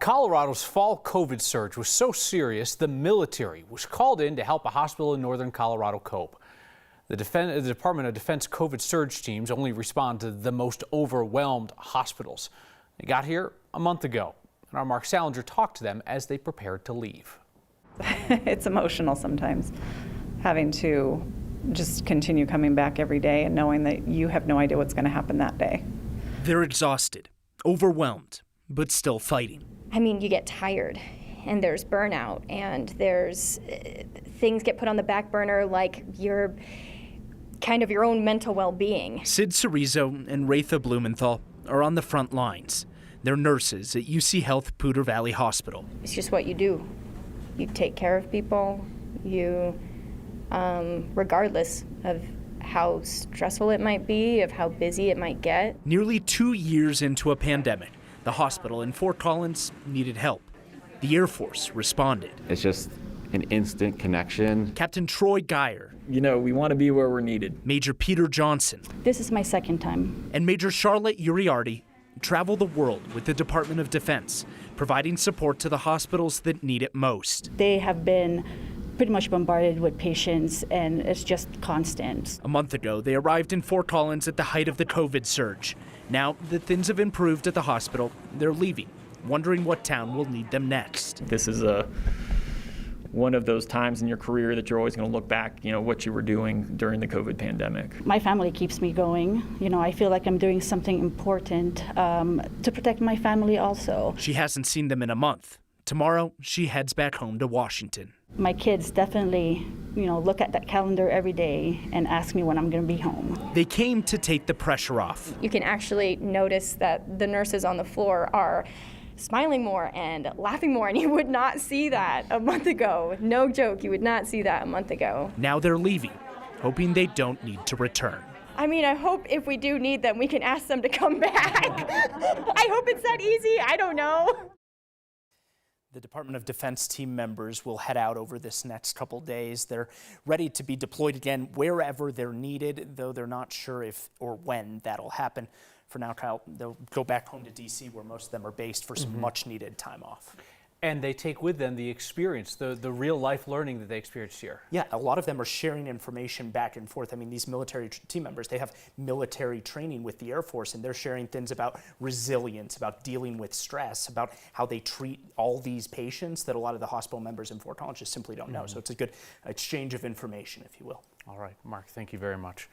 Colorado's fall COVID surge was so serious, the military was called in to help a hospital in northern Colorado cope. The Department of Defense COVID surge teams only respond to the most overwhelmed hospitals. They got here a month ago, and our Mark Salinger talked to them as they prepared to leave. It's emotional sometimes, having to just continue coming back every day and knowing that you have no idea what's going to happen that day. They're exhausted, overwhelmed, but still fighting. I mean, you get tired, and there's burnout, and there's things get put on the back burner, like your own mental well-being. Sid Cerezo and Ratha Blumenthal are on the front lines. They're nurses at UC Health Poudre Valley Hospital. It's just what you do. You take care of people, regardless of how stressful it might be, of how busy it might get. Nearly 2 years into a pandemic, the hospital in Fort Collins needed help. The Air Force responded. It's just an instant connection. Captain Troy Geyer. You know, we want to be where we're needed. Major Peter Johnson. This is my second time. And Major Charlotte Uriarty travel the world with the Department of Defense, providing support to the hospitals that need it most. They have been pretty much bombarded with patients, and it's just constant. A month ago, they arrived in Fort Collins at the height of the COVID surge. Now that things have improved at the hospital, they're leaving, wondering what town will need them next. This is one of those times in your career that you're always going to look back, what you were doing during the COVID pandemic. My family keeps me going. I feel like I'm doing something important to protect my family also. She hasn't seen them in a month. Tomorrow, she heads back home to Washington. My kids definitely, look at that calendar every day and ask me when I'm going to be home. They came to take the pressure off. You can actually notice that the nurses on the floor are smiling more and laughing more, and you would not see that a month ago. No joke, you would not see that a month ago. Now they're leaving, hoping they don't need to return. I mean, I hope if we do need them, we can ask them to come back. I hope it's that easy. I don't know. The Department of Defense team members will head out over this next couple days. They're ready to be deployed again wherever they're needed, though they're not sure if or when that'll happen. For now, Kyle, they'll go back home to D.C., where most of them are based, for some much-needed time off. And they take with them the experience, the real-life learning that they experienced here. Yeah, a lot of them are sharing information back and forth. I mean, these military team members, they have military training with the Air Force, and they're sharing things about resilience, about dealing with stress, about how they treat all these patients that a lot of the hospital members in Fort Collins just simply don't know. So it's a good exchange of information, if you will. All right, Mark, thank you very much.